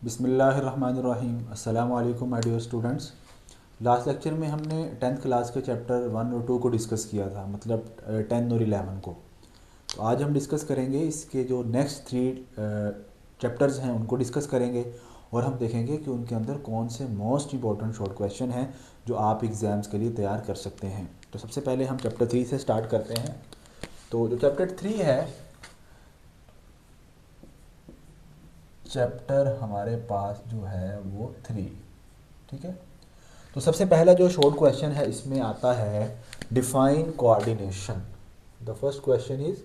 बिस्मिल्लाहिर्रहमानिर्रहीम। अस्सलाम वालेकुम my dear students. Last lecture में हमने 10th क्लास के चैप्टर 1 और 2 को डिस्कस किया था, मतलब 10 और 11 को। तो आज हम डिस्कस करेंगे इसके जो नेक्स्ट 3 चैप्टर्स हैं उनको डिस्कस करेंगे, और हम देखेंगे कि उनके अंदर कौन से मोस्ट इंपॉर्टेंट शॉर्ट क्वेश्चन हैं जो आप एग्ज़ाम्स के लिए तैयार कर सकते हैं। तो सबसे पहले हम चैप्टर 3 से स्टार्ट करते हैं। तो जो चैप्टर 3 है, चैप्टर हमारे पास जो है वो 3, ठीक है। तो सबसे पहला जो शॉर्ट क्वेश्चन है इसमें आता है define coordination. The first question is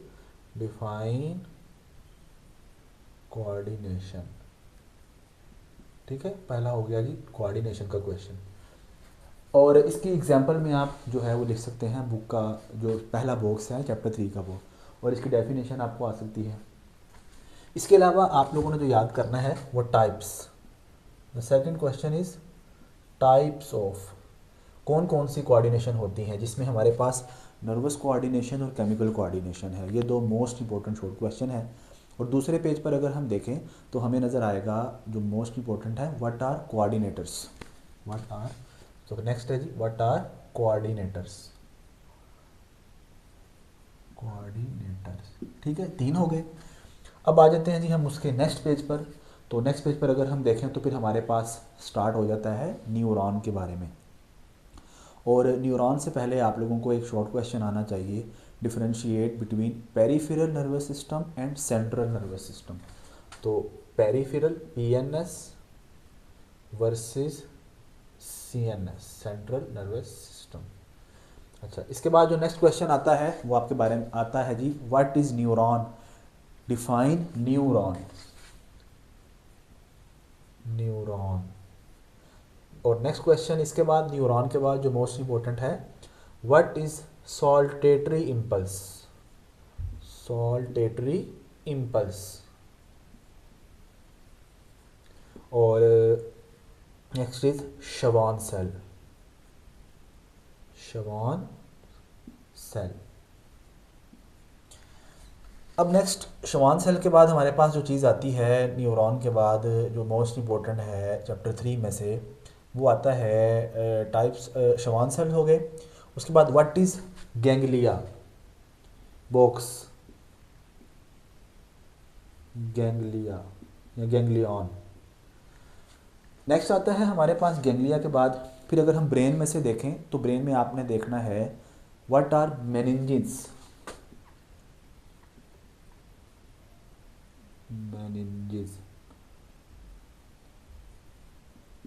define coordination, ठीक है। पहला हो गया जी कोऑर्डिनेशन का क्वेश्चन, और इसकी एग्जांपल में आप जो है वो लिख सकते हैं बुक का जो पहला बॉक्स है चैप्टर 3 का वो, और इसकी डेफिनेशन आपको आ सकती है। इसके अलावा आप लोगों ने जो याद करना है वो types. The second question is types of, कौन कौन सी कोऑर्डिनेशन होती हैं, जिसमें हमारे पास नर्वस कोऑर्डिनेशन और केमिकल कोऑर्डिनेशन है। ये दो मोस्ट इंपॉर्टेंट शॉर्ट क्वेश्चन है। और दूसरे पेज पर अगर हम देखें तो हमें नज़र आएगा जो मोस्ट इंपॉर्टेंट है, what are coordinators. What are, तो नेक्स्ट है जी व्हाट आर कोऑर्डिनेटर्स। कोऑर्डिनेटर्स, ठीक है, 3 हो गए। अब आ जाते हैं जी हम उसके नेक्स्ट पेज पर। तो नेक्स्ट पेज पर अगर हम देखें तो फिर हमारे पास स्टार्ट हो जाता है न्यूरॉन के बारे में। और न्यूरॉन से पहले आप लोगों को एक शॉर्ट क्वेश्चन आना चाहिए, differentiate between peripheral nervous system and central nervous system. तो peripheral PNS versus CNS, central nervous system. अच्छा, इसके बाद जो नेक्स्ट क्वेश्चन आता है वो आपके बारे में आता है जी what is neuron, define neuron. Neuron, और नेक्स्ट क्वेश्चन इसके बाद न्यूरॉन के बाद जो मोस्ट इंपॉर्टेंट है, what is saltatory impulse. Saltatory impulse, और next is Schwann cell. Schwann cell. अब नेक्स्ट शवान सेल के बाद हमारे पास जो चीज़ आती है न्यूरॉन के बाद जो मोस्ट इंपॉर्टेंट है चैप्टर 3 में से, वो आता है टाइप्स। शवान सेल हो गए। उसके बाद what is ganglia box, ganglia या गैंग्लियन। नेक्स्ट आता है हमारे पास गैंग्लिया के बाद फिर अगर हम ब्रेन में से देखें तो ब्रेन में आपने देखना है what are meninges. Meninges,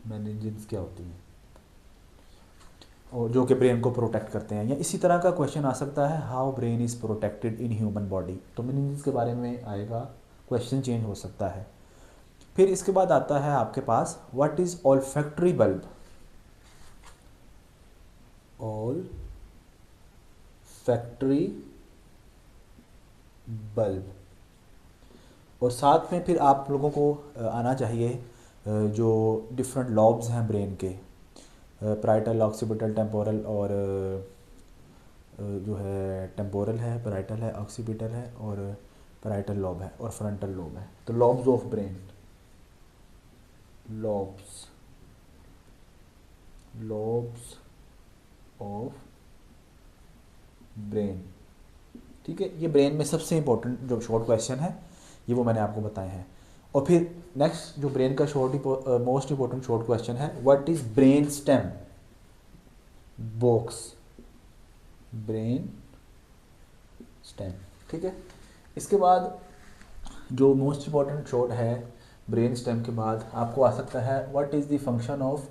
meninges क्या होती है, और जो कि ब्रेन को प्रोटेक्ट करते हैं। या इसी तरह का क्वेश्चन आ सकता है how brain is protected in human body, तो मेनिंजेस के बारे में आएगा, क्वेश्चन चेंज हो सकता है। फिर इसके बाद आता है आपके पास what is olfactory bulb. Olfactory bulb, और साथ में फिर आप लोगों को आना चाहिए जो डिफरेंट लॉब्स हैं ब्रेन के, पैराइटल, ऑक्सीपिटल, टेम्पोरल, और जो है टेम्पोरल है, पैराइटल है, ऑक्सीपिटल है, और पैराइटल लॉब है, और फ्रंटल लॉब है। तो lobes of brain, lobes, lobes of brain, ठीक है। ये ब्रेन में सबसे इंपॉर्टेंट जो शॉर्ट क्वेश्चन है ये वो मैंने आपको बताए हैं। और फिर नेक्स्ट जो ब्रेन का मोस्ट इंपॉर्टेंट शॉर्ट क्वेश्चन है, what is brain stem box, brain stem, ठीक है। इसके बाद जो मोस्ट इंपॉर्टेंट शॉर्ट है ब्रेन स्टेम के बाद आपको आ सकता है what is the function of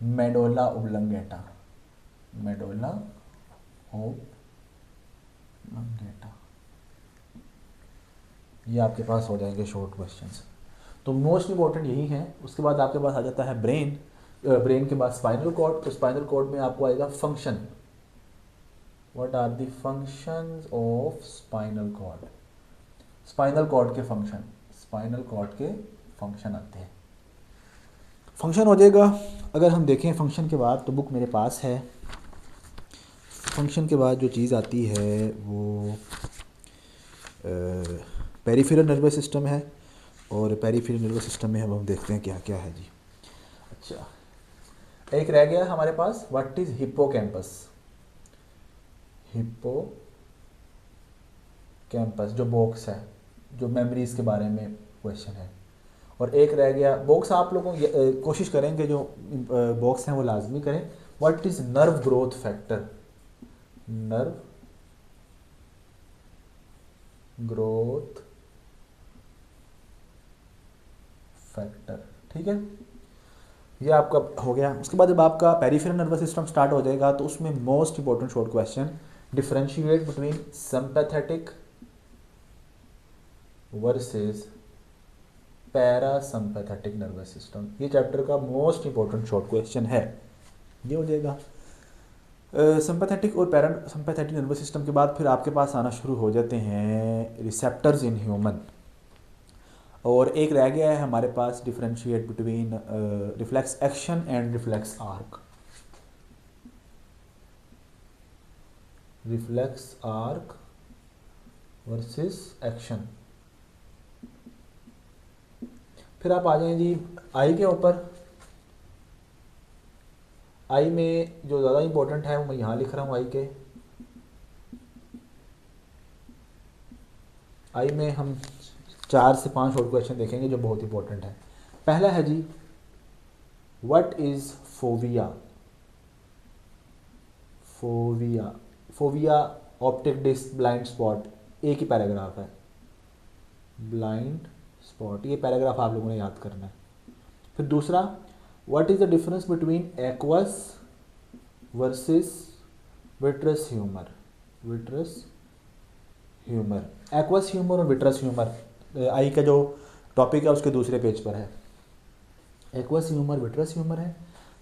medulla oblongata. Medulla oblongata, ये आपके पास हो जाएंगे शॉर्ट क्वेश्चंस। तो मोस्ट इंपॉर्टेंट यही है। उसके बाद आपके पास आ जाता है ब्रेन, ब्रेन के बाद स्पाइनल कॉर्ड। तो स्पाइनल कॉर्ड में आपको आएगा function, what are the functions of spinal cord. Spinal cord के फंक्शन, स्पाइनल कॉर्ड के फंक्शन आते हैं। फंक्शन हो जाएगा। अगर हम देखें फंक्शन के बाद तो बुक मेरे पास है। फंक्शन के बाद जो चीज़ आती है वो पेरिफेरल नर्वस सिस्टम है, और पेरिफेरल नर्वस सिस्टम में अब हम देखते हैं क्या क्या है जी। अच्छा, एक रह गया हमारे पास, व्हाट इज हिप्पोकैम्पस। हिप्पोकैम्पस जो बॉक्स है, जो मेमोरीज के बारे में क्वेश्चन है। और एक रह गया बॉक्स, आप लोगों कोशिश करेंगे जो बॉक्स हैं वो लाजमी करें। What is nerve growth factor. Nerve growth factor, ठीक है, ये आपका हो गया। उसके बाद जब आपका पेरिफेरल नर्वस सिस्टम स्टार्ट हो जाएगा तो उसमें most important short question, differentiate between sympathetic versus parasympathetic nervous system. ये चैप्टर का मोस्ट इंपॉर्टेंट शॉर्ट क्वेश्चन है, ये हो जाएगा। सिंपैथेटिक और पैरासिम्पैथेटिक नर्वस सिस्टम के बाद फिर आपके पास आना शुरू हो जाते हैं रिसेप्टर्स इन ह्यूमन। और एक रह गया है हमारे पास, differentiate between reflex action and reflex arc. Reflex arc versus action. फिर आप आ जाएं जी आई के ऊपर। आई में जो ज़्यादा इंपॉर्टेंट है वो मैं यहाँ लिख रहा हूँ। आई में हम 4 से 5 और क्वेश्चन देखेंगे जो बहुत इंपॉर्टेंट है। पहला है जी, what is fovea. Fovea optic disc blind spot, एक ही पैराग्राफ है, ब्लाइंड स्पॉट, ये पैराग्राफ आप लोगों ने याद करना है। फिर दूसरा, what is the difference between aqueous versus vitreous humour. Aqueous humour और विट्रस ह्यूमर आई का जो टॉपिक है उसके दूसरे पेज पर है। एक्वस ह्यूमर विट्रस ह्यूमर है।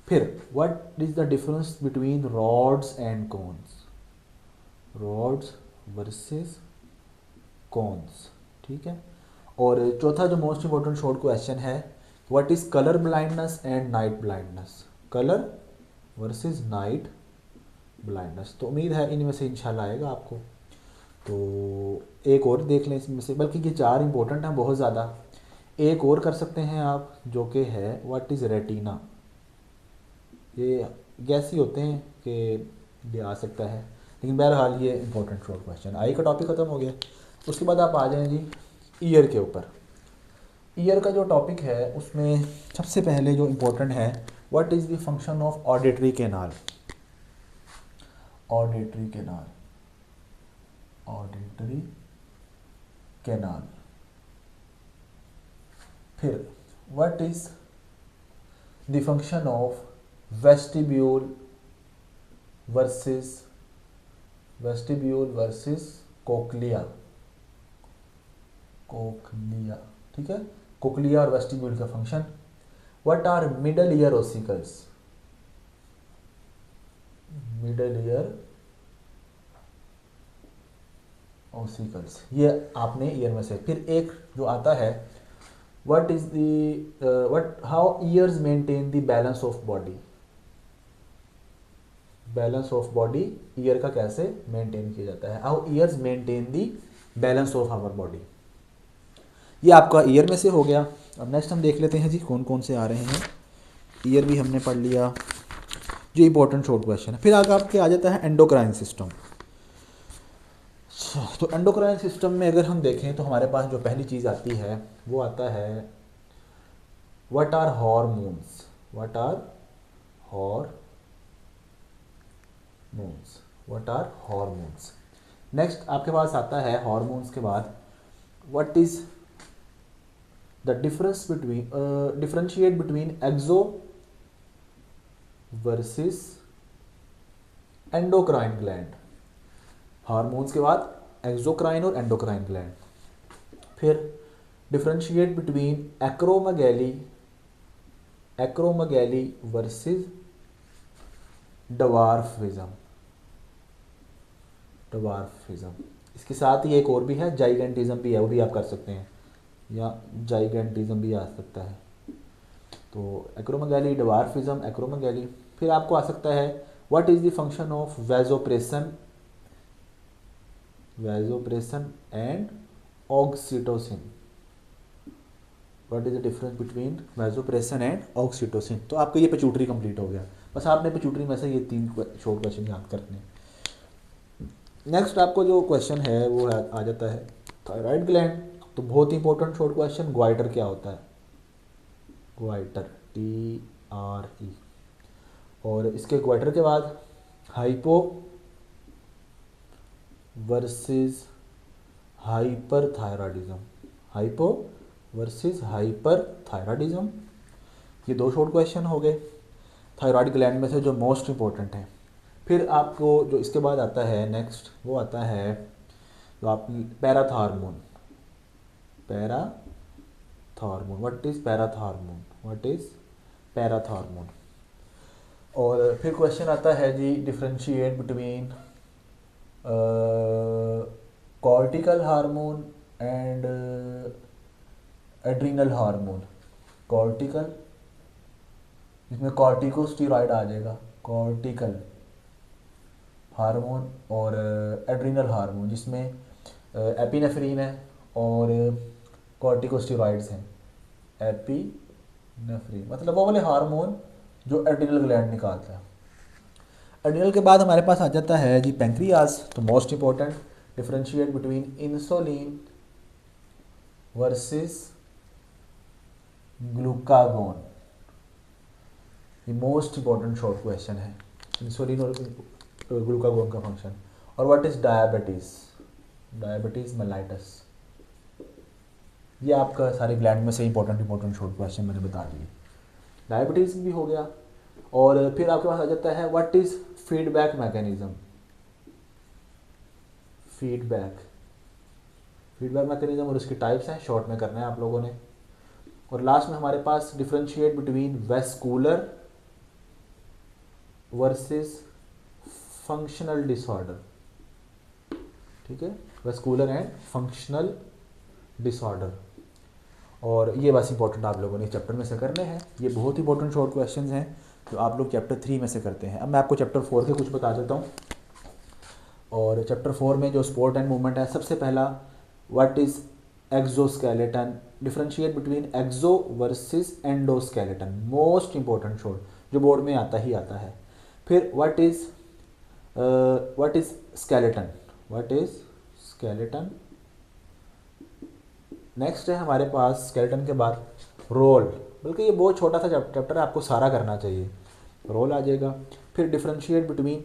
फिर what is the difference between rods and cones. Rods versus cones, ठीक है। और चौथा जो मोस्ट इंपॉर्टेंट शॉर्ट क्वेश्चन है, what is colour blindness and night blindness. Colour versus night blindness. तो उम्मीद है इनमें से इंशाल्लाह आएगा आपको। तो एक और देख लें इसमें से, बल्कि ये 4 इंपॉर्टेंट हैं बहुत ज़्यादा। एक और कर सकते हैं आप जो कि है व्हाट इज़ रेटिना। ये गैस ही होते हैं कि ये आ सकता है, लेकिन बहरहाल ये इंपॉर्टेंट शॉर्ट क्वेश्चन। आई का टॉपिक ख़त्म हो गया। उसके बाद आप आ जाएं जी ईयर के ऊपर। ईयर का जो टॉपिक है उसमें सबसे पहले जो इम्पोर्टेंट है, what is the function of auditory canal. Auditory canal. फिर what is the function of vestibule versus cochlea. ठीक है, कोक्लिया और वेस्टिब्यूल का function. What are middle ear ossicles. ये आपने ईयर में से। फिर एक जो आता है, what is the how ears maintain the balance of body. Balance of body ear का कैसे मेंटेन किया जाता है। How ears maintain the balance of our body. ये आपका ईयर में से हो गया। अब नेक्स्ट हम देख लेते हैं जी कौन कौन से आ रहे हैं। ईयर भी हमने पढ़ लिया, जो इंपॉर्टेंट शॉर्ट क्वेश्चन है। फिर आगे आपके आ जाता है एंडोक्राइन सिस्टम। तो एंडोक्राइन सिस्टम में अगर हम देखें तो हमारे पास जो पहली चीज़ आती है वो आता है व्हाट आर हॉर्मोन्स। नेक्स्ट आपके पास आता है हॉर्मोन्स के बाद what is the differentiate between exo versus endocrine gland. Hormones के बाद एक्सोक्राइन और एंडोक्राइन ग्लैंड। फिर differentiate between acromegaly versus dwarfism. इसके साथ ही एक और भी है, जाइगेंटिज्म भी है, वो भी आप कर सकते हैं, या जाइगेंटिज्म भी आ सकता है। तो एक्रोमेगैली, डवार्फिज्म, एक्रोमेगैली। फिर आपको आ सकता है what is the function of vasopressin and oxytocin. What is the difference between vasopressin and oxytocin. तो आपका ये पिट्यूटरी कंप्लीट हो गया। बस आपने पिट्यूटरी में से ये 3 शॉर्ट क्वेश्चन याद करने हैं। नेक्स्ट आपको जो क्वेश्चन है वो आ जाता है थायराइड ग्लैंड। तो बहुत इंपॉर्टेंट शॉर्ट क्वेश्चन, ग्वाइटर क्या होता है, ग्वाइटर TRE। और इसके ग्वाइटर के बाद hypo versus hyperthyroidism, hypo versus hyperthyroidism, ये 2 शॉर्ट क्वेश्चन हो गए थायराइड ग्लैंड में से जो मोस्ट इंपॉर्टेंट हैं। फिर आपको जो इसके बाद आता है नेक्स्ट, वो आता है जो आप parathormone, parathormone, what is parathormone, what is parathormone. और फिर क्वेश्चन आता है जी differentiate between cortical hormone and adrenal hormone. Cortical, जिसमें कॉर्टिकोस्टेरॉइड आ जाएगा, कॉर्टिकल हार्मोन, और एड्रीनल हार्मोन जिसमें एपिनेफ्रीन है और कॉर्टिकोस्टेरॉइड्स हैं। एपिनेफ्रीन मतलब वो वाले हार्मोन जो एड्रीनल ग्लैंड निकालता है। एड्रीनल के बाद हमारे पास आ जाता है जी पेंक्रियाज। तो most important, differentiate between insulin versus glucagon, ये मोस्ट इंपॉर्टेंट शॉर्ट क्वेश्चन है, इंसुलिन और ग्लूकागोन का फंक्शन। और what is diabetes, diabetes mellitus, ये आपका सारे ग्लैंड में से इंपॉर्टेंट शॉर्ट क्वेश्चन मैंने बता दिए। डायबिटीज़ भी हो गया। और फिर आपके पास आ जाता है what is feedback mechanism, feedback mechanism और उसकी टाइप्स हैं, शॉर्ट में करना है आप लोगों ने। और लास्ट में हमारे पास differentiate between vascular versus functional disorder, ठीक है, वेस्कुलर एंड फंक्शनल डिसऑर्डर। और ये बस इंपॉर्टेंट आप लोगों ने चैप्टर में से करने हैं। ये बहुत इंपॉर्टेंट शॉर्ट क्वेश्चंस हैं जो आप लोग चैप्टर 3 में से करते हैं। अब मैं आपको चैप्टर 4 के कुछ बता देता हूँ। और चैप्टर 4 में जो स्पोर्ट एंड मूवमेंट है, सबसे पहला what is exoskeleton, differentiate between exo versus endoskeleton, most important short जो बोर्ड में आता ही आता है। फिर what is skeleton, what is skeleton. Next है हमारे पास स्केलेटन के बाद रोल, बल्कि ये बहुत छोटा सा चैप्टर है, आपको सारा करना चाहिए, रोल आ जाएगा। फिर differentiate between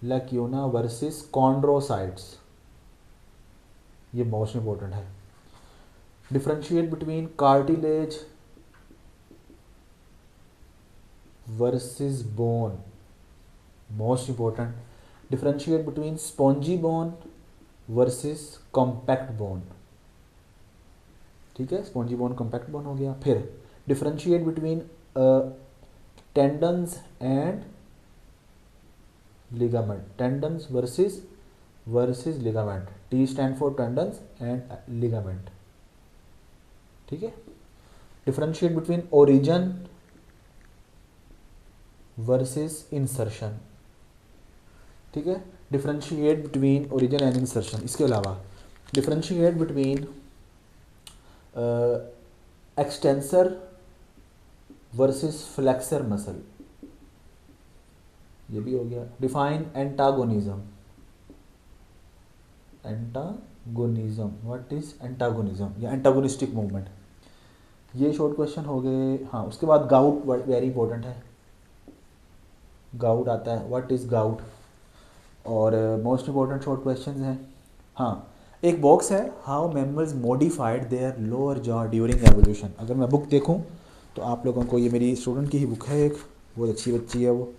lacuna versus chondrocytes, ये मोस्ट इंपॉर्टेंट है। Differentiate between cartilage versus bone, most important. Differentiate between spongy bone versus compact bone, ठीक है, स्पॉन्जी बोन कॉम्पैक्ट बोन हो गया। फिर differentiate between tendons and ligament, tendons versus ligament, T stand for tendons and ligament, ठीक है। Differentiate between origin versus insertion, ठीक है। Differentiate between origin and insertion. इसके अलावा differentiate between extensor versus flexor muscle, ये भी हो गया। Define antagonism, what is antagonism या एंटागोनिस्टिक मूवमेंट, ये शॉर्ट क्वेश्चन हो गए। हाँ, उसके बाद गाउट वेरी इंपॉर्टेंट है, गाउट आता है, व्हाट इज गाउट। और मोस्ट इंपॉर्टेंट शॉर्ट क्वेश्चन हैं। हाँ, एक बॉक्स है, how mammals modified their lower jaw during evolution. अगर मैं बुक देखूं तो आप लोगों को, ये मेरी स्टूडेंट की ही बुक है, एक बहुत अच्छी बच्ची है वो,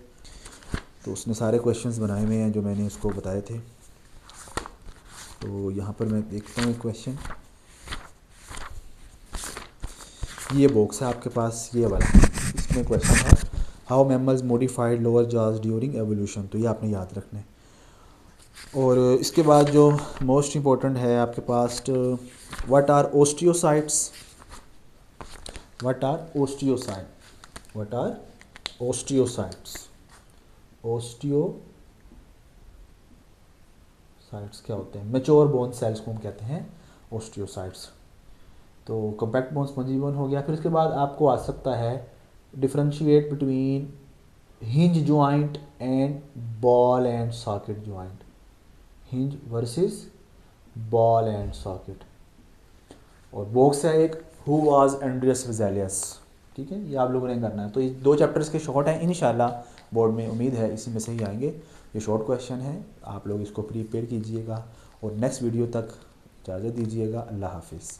तो उसने सारे क्वेश्चंस बनाए हुए हैं जो मैंने उसको बताए थे। तो यहाँ पर मैं देखता हूँ एक क्वेश्चन, ये बॉक्स है आपके पास, ये वाला, इसमें क्वेश्चन है how mammals modified lower jaws during evolution, तो ये आपने याद रखना है। और इसके बाद जो मोस्ट इम्पॉर्टेंट है आपके पास, what are osteocytes, what are osteocytes क्या होते हैं, मैच्योर बोन सेल्स को हम कहते हैं ओस्टियोसाइट्स। तो कॉम्पैक्ट बोन स्पंजी बोन हो गया। फिर उसके बाद आपको आ सकता है differentiate between hinge joint and ball and socket joint, hinge versus ball and socket. और बॉक्स है एक हु वाज एंड्रियस वेजेलियस, ठीक है, ये आप लोगों ने करना है। तो ये 2 चैप्टर्स के शॉर्ट हैं, इंशाल्लाह बोर्ड में उम्मीद है इसी में से ही आएंगे। ये शॉर्ट क्वेश्चन है, आप लोग इसको प्रिपेयर कीजिएगा और नेक्स्ट वीडियो तक इजाज़त दीजिएगा। अल्लाह हाफिज़।